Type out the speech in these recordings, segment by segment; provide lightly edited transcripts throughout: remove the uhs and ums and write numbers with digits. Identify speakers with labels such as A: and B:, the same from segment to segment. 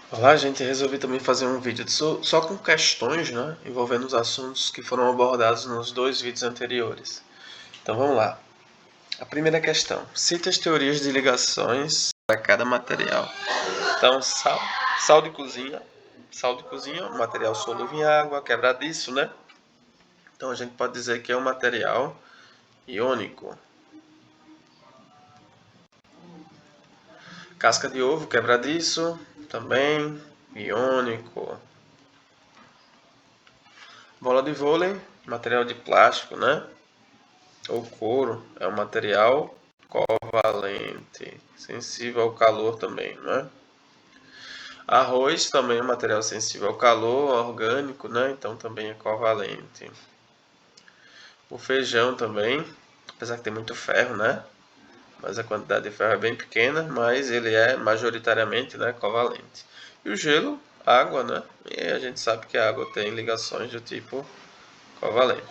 A: Olá, gente. Resolvi também fazer um vídeo só com questões, né, envolvendo os assuntos que foram abordados nos dois vídeos anteriores. Então vamos lá. A primeira questão: cite as teorias de ligações para cada material. Então, sal de cozinha, material solúvel em água, quebradiço, né? Então a gente pode dizer que é um material iônico. Casca de ovo, quebradiço, também iônico. Bola de vôlei, material de plástico, né? Ou couro, é um material covalente, sensível ao calor também, né? Arroz também é um material sensível ao calor, orgânico, né? Então também é covalente. O feijão também, apesar que tem muito ferro, né? Mas a quantidade de ferro é bem pequena, mas ele é majoritariamente, né, covalente. E o gelo, água, né? E a gente sabe que a água tem ligações do tipo covalente.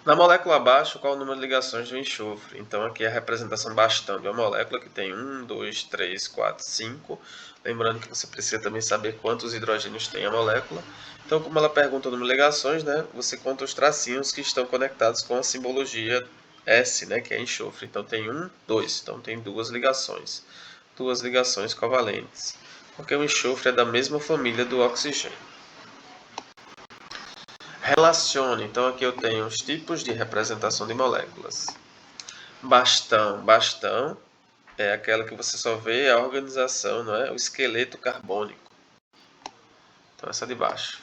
A: Na molécula abaixo, qual o número de ligações do enxofre? Então aqui é a representação bastão de uma molécula que tem 1, 2, 3, 4, 5. Lembrando que você precisa também saber quantos hidrogênios tem a molécula. Então, como ela pergunta o número de ligações, né, você conta os tracinhos que estão conectados com a simbologia S, né, que é enxofre. Então tem 1, 2. Então tem duas ligações covalentes. Porque o enxofre é da mesma família do oxigênio. Relacione. Então aqui eu tenho os tipos de representação de moléculas. Bastão é aquela que você só vê a organização, não é? O esqueleto carbônico. Então essa de baixo.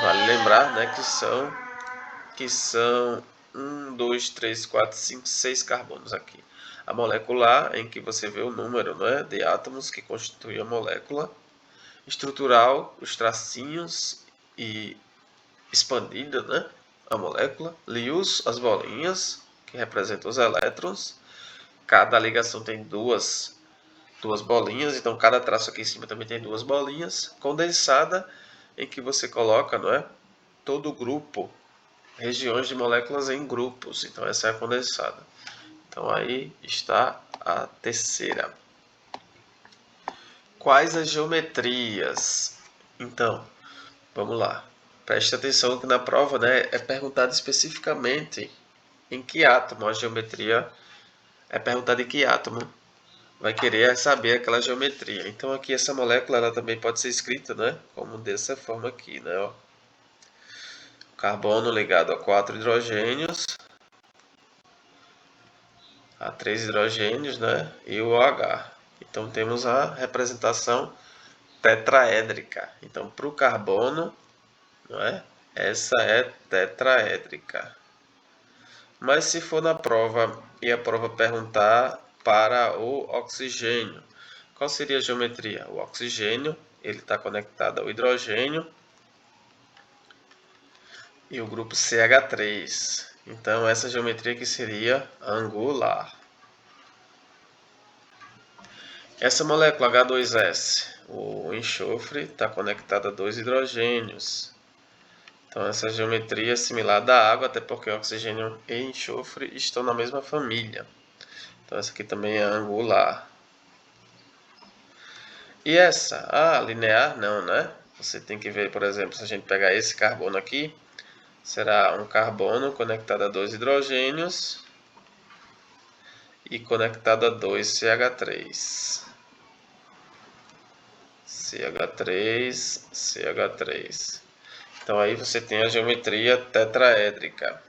A: Vale lembrar, né, que são 6 carbonos aqui. A molecular, em que você vê o número, não é, de átomos que constitui a molécula. Estrutural, os tracinhos e expandida, né, a molécula. Lewis, as bolinhas, que representam os elétrons. Cada ligação tem duas bolinhas, então cada traço aqui em cima também tem duas bolinhas. Condensada, em que você coloca, não é, todo o grupo, regiões de moléculas em grupos. Então essa é a condensada. Então aí está a terceira. Quais as geometrias? Então, vamos lá. Preste atenção que na prova, né, é perguntado especificamente em que átomo a geometria é perguntada em que átomo vai querer saber aquela geometria. Então aqui essa molécula ela também pode ser escrita, né, como dessa forma aqui, né, ó. Carbono ligado a 4 hidrogênios, a 3 hidrogênios, né, e o OH. Então temos a representação tetraédrica. Então para o carbono, não é? Essa é tetraédrica. Mas se for na prova e a prova perguntar para o oxigênio, qual seria a geometria? O oxigênio ele está conectado ao hidrogênio e o grupo CH3. Então essa geometria aqui seria angular. Essa molécula H2S, o enxofre, está conectado a dois hidrogênios. Então essa geometria é similar da água, até porque oxigênio e enxofre estão na mesma família. Então essa aqui também é angular. E essa? Ah, linear não, né? Você tem que ver, por exemplo, se a gente pegar esse carbono aqui, será um carbono conectado a dois hidrogênios e conectado a dois CH3. CH3, CH3. Então aí você tem a geometria tetraédrica.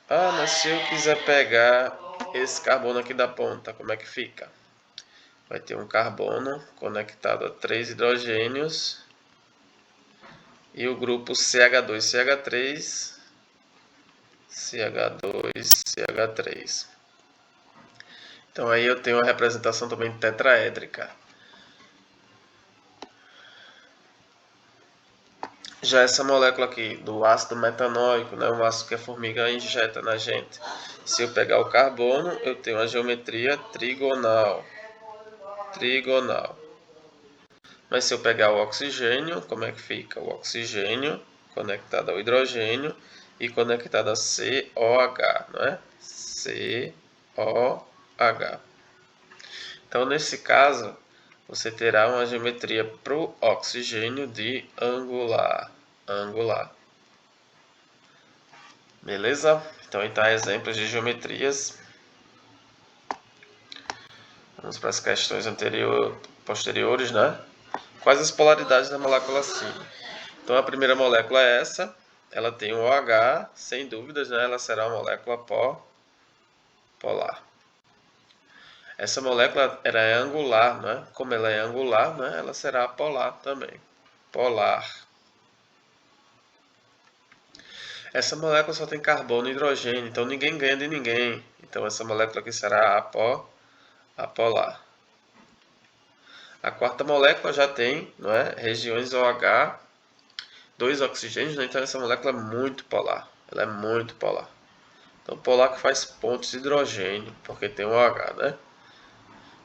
A: Ah, mas se eu quiser pegar esse carbono aqui da ponta, como é que fica? Vai ter um carbono conectado a 3 hidrogênios e o grupo CH2CH3, CH2CH3. Então aí eu tenho a representação também tetraédrica. Já essa molécula aqui do ácido metanóico, né, um ácido que a formiga injeta na gente. Se eu pegar o carbono, eu tenho a geometria trigonal. Mas se eu pegar o oxigênio, como é que fica? O oxigênio conectado ao hidrogênio e conectado a COH, não é? COH. Então, nesse caso, você terá uma geometria para o oxigênio de angular. Beleza? Então, exemplos de geometrias. Vamos para as questões posteriores, né? Quais as polaridades da molécula acima? Então, a primeira molécula é essa. Ela tem um OH, sem dúvidas, né? Ela será uma molécula polar. Essa molécula é angular, né? Como ela é angular, né? Ela será polar também. Polar. Essa molécula só tem carbono e hidrogênio, então ninguém ganha de ninguém. Então essa molécula aqui será apolar. A quarta molécula já tem, não é? Regiões OH, 2 oxigênios, né? Então essa molécula é muito polar. Ela é muito polar. Então polar que faz pontos de hidrogênio, porque tem um OH, né?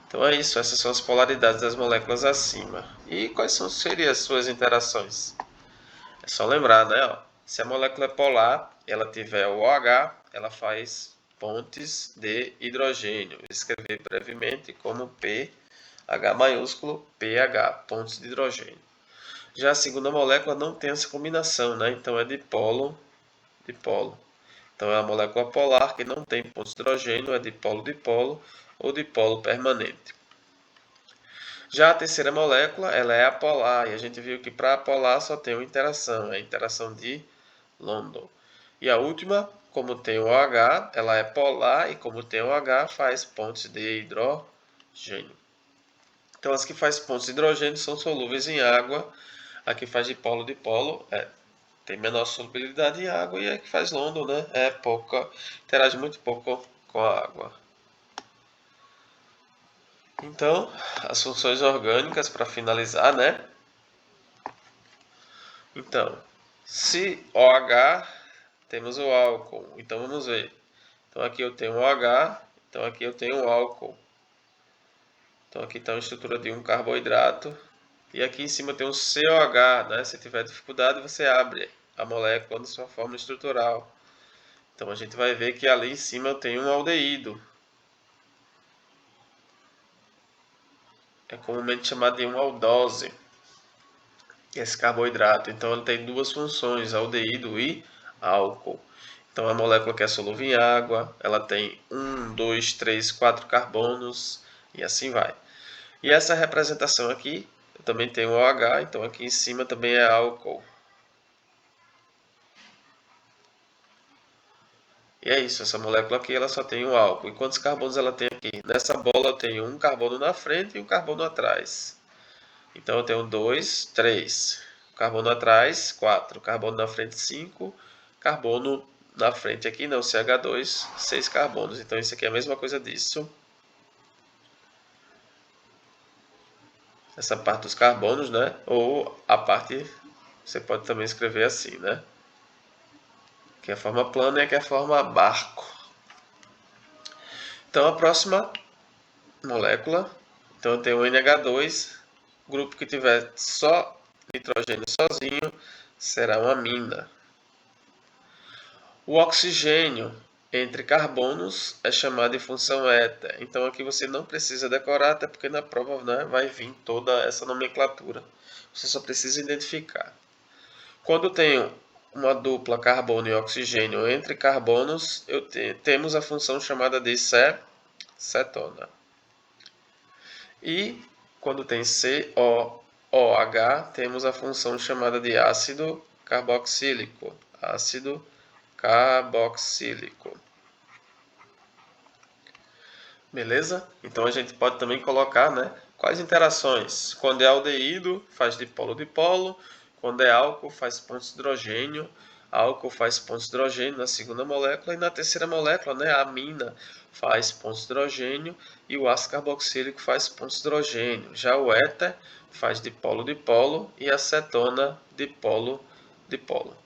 A: Então é isso, essas são as polaridades das moléculas acima. E quais seriam as suas interações? É só lembrar, né? Ó, se a molécula é polar, ela tiver o OH, ela faz pontes de hidrogênio. Escrever brevemente como PH maiúsculo, PH, pontes de hidrogênio. Já a segunda molécula não tem essa combinação, né? Então é dipolo. Então é a molécula polar que não tem pontos de hidrogênio, é dipolo ou dipolo permanente. Já a terceira molécula, ela é apolar, e a gente viu que para apolar só tem uma interação, é a interação de London. E a última, como tem o OH, ela é polar, e como tem o OH, faz pontes de hidrogênio. Então as que faz pontos de hidrogênio são solúveis em água, a que faz dipolo tem menor solubilidade em água, e a que faz London, né, interage muito pouco com a água. Então, as funções orgânicas para finalizar, né? Então, se OH, temos o álcool. Então, vamos ver. Então, aqui eu tenho OH, então aqui eu tenho o álcool. Então, aqui está uma estrutura de um carboidrato. E aqui em cima tem um COH, né? Se tiver dificuldade, você abre a molécula na sua forma estrutural. Então, a gente vai ver que ali em cima eu tenho um aldeído. É comumente chamado de uma aldose. Esse carboidrato. Então, ele tem duas funções, aldeído e álcool. Então, a molécula que é solúvel em água, ela tem 1, 2, 3, 4 carbonos e assim vai. E essa representação aqui, eu também tenho o OH, então aqui em cima também é álcool. E é isso, essa molécula aqui ela só tem o álcool. E quantos carbonos ela tem aqui? Nessa bola eu tenho um carbono na frente e um carbono atrás. Então eu tenho 2, 3. Carbono atrás, 4. Carbono na frente, 5. Carbono na frente aqui, não, CH2, 6 carbonos. Então isso aqui é a mesma coisa disso. Essa parte dos carbonos, né? Ou a parte, você pode também escrever assim, né? Que é a forma plana e aqui é a forma barco. Então a próxima molécula, então eu tenho o NH2, grupo que tiver só nitrogênio sozinho, será uma amina. O oxigênio entre carbonos é chamado de função eta. Então aqui você não precisa decorar, até porque na prova, né, vai vir toda essa nomenclatura. Você só precisa identificar. Quando eu tenho uma dupla carbono e oxigênio entre carbonos, temos a função chamada de cetona. E quando tem COOH, temos a função chamada de ácido carboxílico. Ácido carboxílico. Beleza? Então a gente pode também colocar, né, quais interações. Quando é aldeído, faz dipolo-dipolo. Quando é álcool, faz pontos de hidrogênio. Álcool faz pontos de hidrogênio na segunda molécula. E na terceira molécula, né, a amina, faz pontos de hidrogênio. E o ácido carboxílico faz pontos de hidrogênio. Já o éter faz dipolo-dipolo. E a cetona, dipolo-dipolo.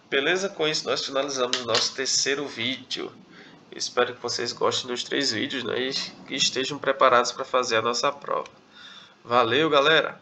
A: Beleza? Com isso nós finalizamos o nosso terceiro vídeo. Espero que vocês gostem dos 3 vídeos, né, e que estejam preparados para fazer a nossa prova. Valeu, galera!